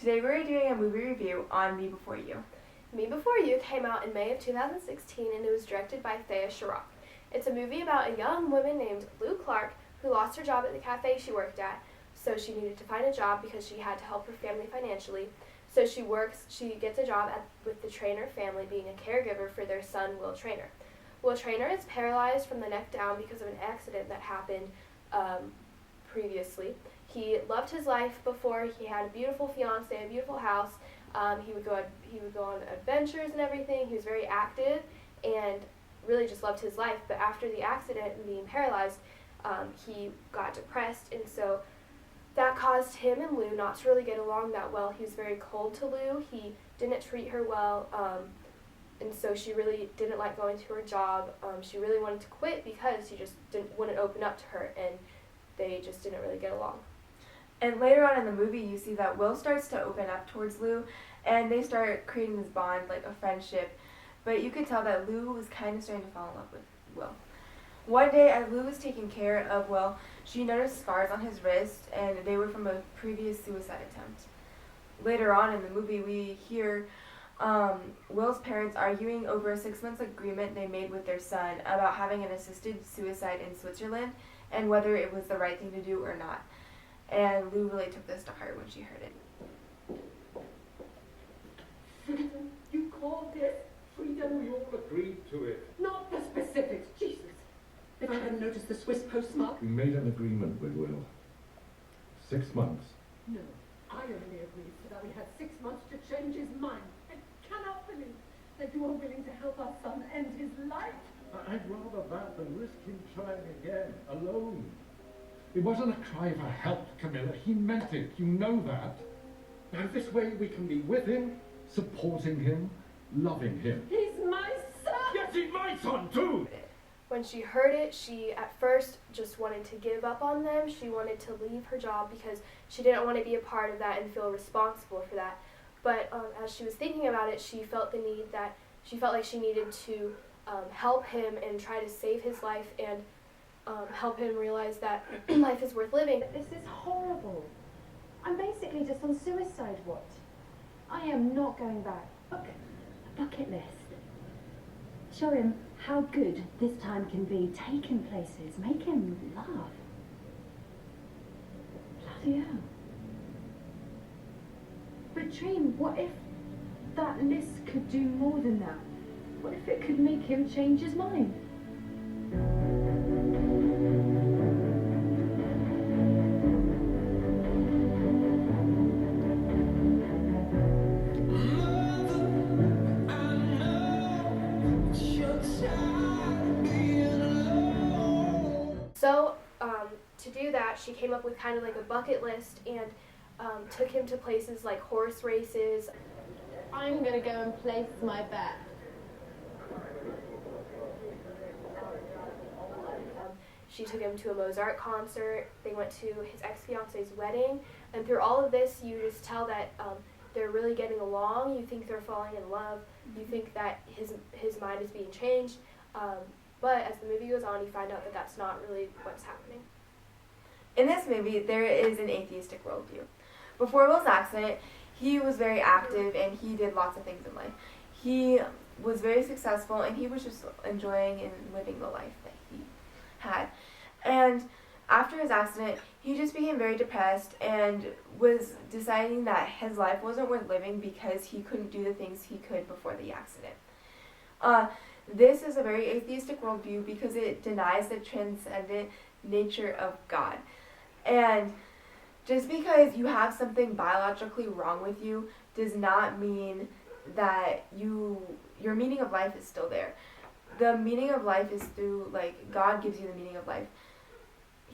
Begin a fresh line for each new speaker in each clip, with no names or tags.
Today we're doing a movie review on Me Before You.
Me Before You came out in May of 2016 and it was directed by Thea Sharrock. It's a movie about a young woman named Lou Clark who lost her job at the cafe she worked at, so she needed to find a job because she had to help her family financially. So she gets a job with the Trainer family being a caregiver for their son, Will Trainer. Will Trainer is paralyzed from the neck down because of an accident that happened previously. He loved his life before. He had a beautiful fiance, a beautiful house. He would go on adventures and everything. He was very active and really just loved his life. But after the accident and being paralyzed, he got depressed, and so that caused him and Lou not to really get along that well. He was very cold to Lou. He didn't treat her well, and so she really didn't like going to her job. She really wanted to quit because he just wouldn't open up to her, and they just didn't really get along.
And later on in the movie, you see that Will starts to open up towards Lou, and they start creating this bond, like a friendship. But you could tell that Lou was kind of starting to fall in love with Will. One day, as Lou was taking care of Will, she noticed scars on his wrist, and they were from a previous suicide attempt. Later on in the movie, we hear Will's parents arguing over a 6-month agreement they made with their son about having an assisted suicide in Switzerland and whether it was the right thing to do or not. And Lou really took this to heart when she heard it.
Freedom? You called it freedom?
We all agreed to it.
Not the specifics, Jesus. If I hadn't noticed the Swiss postmark.
We made an agreement with Will. 6 months.
No, I only agreed so that we had 6 months to change his mind. I cannot believe that you are willing to help our son end his life.
I'd rather that than risk him trying again, alone. It wasn't a cry for help, Camilla. He meant it. You know that. Now, this way we can be with him, supporting him, loving him.
He's my son!
Yes, he's my son, too!
When she heard it, she at first just wanted to give up on them. She wanted to leave her job because she didn't want to be a part of that and feel responsible for that. But as she was thinking about it, she felt like she needed to help him and try to save his life and help him realize that life is worth living.
This is horrible. I'm basically just on suicide watch. I am not going back.
Look, a bucket list. Show him how good this time can be. Take him places. Make him laugh. Bloody hell.
But Trine, what if that list could do more than that? What if it could make him change his mind?
So to do that, she came up with kind of like a bucket list and took him to places like horse races.
I'm gonna go and place my bet.
She took him to a Mozart concert. They went to his ex-fiance's wedding. And through all of this, you just tell that they're really getting along. You think they're falling in love. You think that his mind is being changed. But as the movie goes on, you find out that that's not really what's happening.
In this movie, there is an atheistic worldview. Before Will's accident, he was very active and he did lots of things in life. He was very successful and he was just enjoying and living the life that he had. And after his accident, he just became very depressed and was deciding that his life wasn't worth living because he couldn't do the things he could before the accident. This is a very atheistic worldview because it denies the transcendent nature of God. And just because you have something biologically wrong with you does not mean that your meaning of life is still there. The meaning of life is through, God gives you the meaning of life.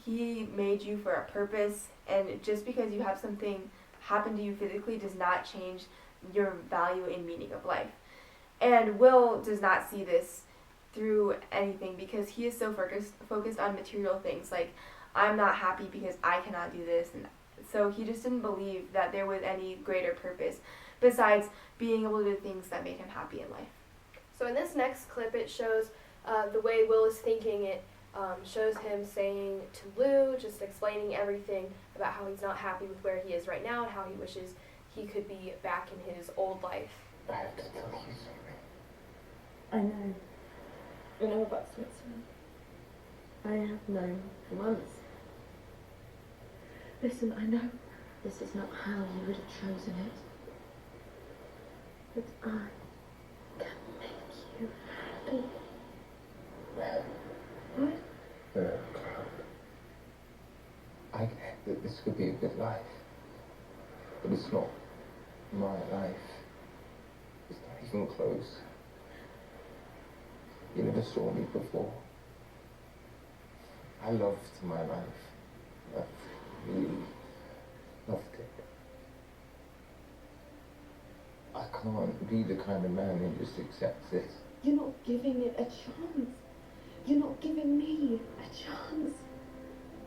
He made you for a purpose, and just because you have something happen to you physically does not change your value and meaning of life. And Will does not see this through anything because he is so focused on material things. Like, I'm not happy because I cannot do this. And so he just didn't believe that there was any greater purpose besides being able to do things that made him happy in life.
So in this next clip, it shows the way Will is thinking. It shows him saying to Lou, just explaining everything about how he's not happy with where he is right now and how he wishes he could be back in his old life.
I have to tell you something.
I know. I know about Switzerland. I have known for months. Listen, I know this is not how you would have chosen it. But I can make you happy. What?
I get that this could be a good life, but it's not my life. It's not even close. You never saw me before. I loved my life. I really loved it. I can't be the kind of man who just accepts this.
You're not giving it a chance. You're not giving me a chance.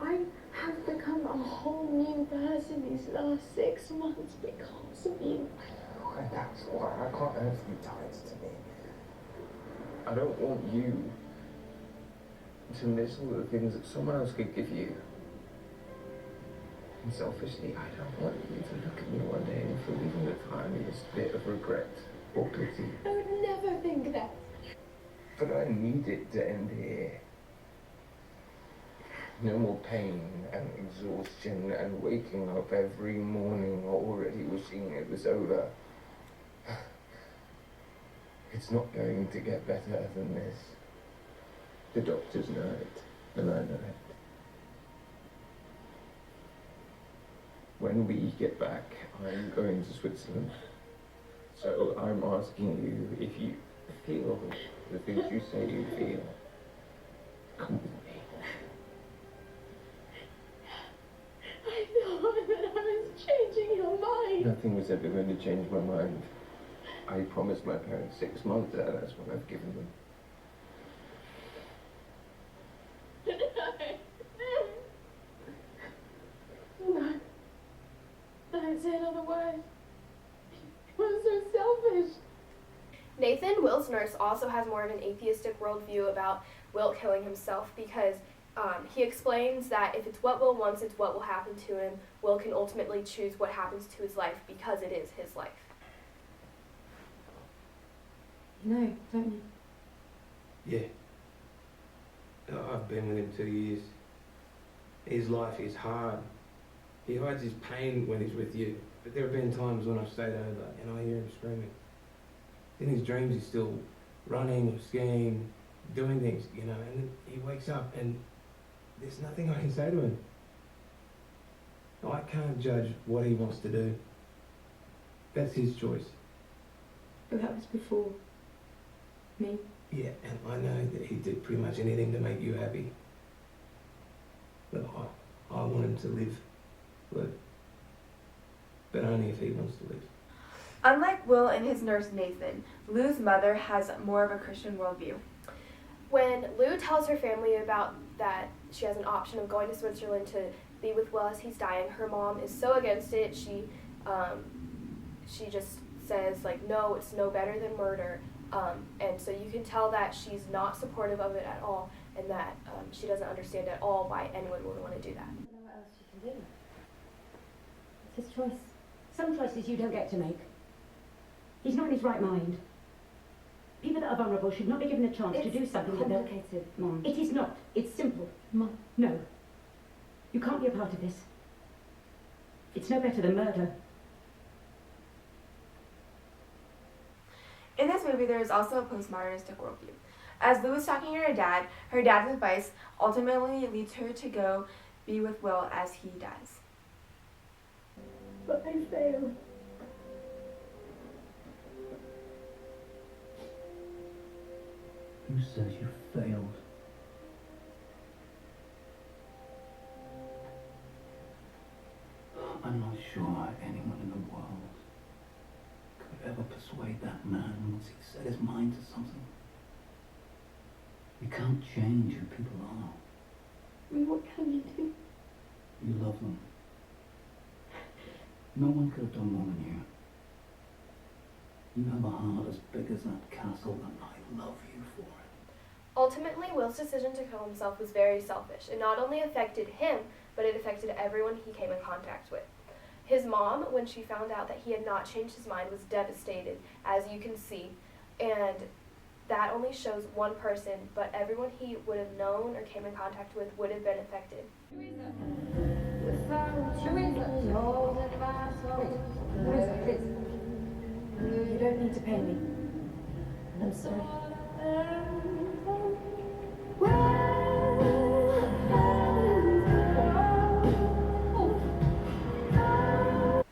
I have become a whole new person these last 6 months because of you.
And that's why I can't have you tied to me. I don't want you to miss all the things that someone else could give you. And selfishly, I don't want you to look at me one day and feel even the tiniest bit of regret or pity.
I would never think that.
But I need it to end here. No more pain and exhaustion and waking up every morning already wishing it was over. It's not going to get better than this. The doctors know it, and I know it. When we get back, I'm going to Switzerland. So I'm asking you if you feel the things you say you feel. Come with me.
I thought that I was changing your mind.
Nothing was ever going to change my mind. I promised my parents 6 months, and that's what I've given them.
No. Don't say another word. You were so selfish.
Nathan, Will's nurse, also has more of an atheistic worldview about Will killing himself because he explains that if it's what Will wants, it's what will happen to him. Will can ultimately choose what happens to his life because it is his life.
You know, don't you?
Yeah. I've been with him 2 years. His life is hard. He hides his pain when he's with you. But there have been times when I've stayed over and I hear him screaming. In his dreams he's still running or skiing, doing things, you know, and then he wakes up and there's nothing I can say to him. I can't judge what he wants to do. That's his choice.
But that was before me.
Yeah, and I know that he did pretty much anything to make you happy. But I want him to live. But only if he wants to live.
Unlike Will and his nurse Nathan, Lou's mother has more of a Christian worldview.
When Lou tells her family about that she has an option of going to Switzerland to be with Will as he's dying, her mom is so against it. She just says, like, no, it's no better than murder. And so you can tell that she's not supportive of it at all, and that she doesn't understand at all why anyone would want to do that.
I don't know what else you can do. It's his choice. Some choices you don't get to make. He's not in his right mind. People that are vulnerable should not be given a chance to do something that they're... It's complicated, Mom. It is not. It's simple. Mom. No. You can't be a part of this. It's no better than murder.
In this movie, there is also a postmodernistic worldview. As Lou is talking to her dad's advice ultimately leads her to go be with Will as he dies.
But I failed.
Who says you failed? I'm not sure anyone in the world could ever persuade that man once he set his mind to something. You can't change who people are.
I mean, what can you do?
You love them. No one could have done more than you. You have a heart as big as that castle, and I love you for it.
Ultimately, Will's decision to kill himself was very selfish. It not only affected him, but it affected everyone he came in contact with. His mom, when she found out that he had not changed his mind, was devastated, as you can see. And that only shows one person, but everyone he would have known or came in contact with would have been affected.
You don't need to pay me. I'm sorry.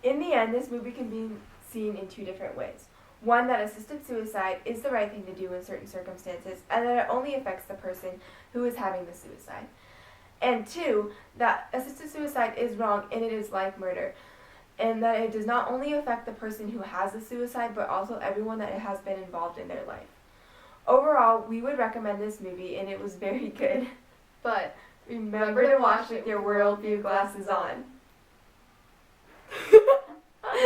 In the end, this movie can be seen in two different ways. One, that assisted suicide is the right thing to do in certain circumstances, and that it only affects the person who is having the suicide. And two, that assisted suicide is wrong and it is like murder, and that it does not only affect the person who has the suicide, but also everyone that has been involved in their life. Overall, we would recommend this movie, and it was very good.
But
remember to watch with your worldview glasses on.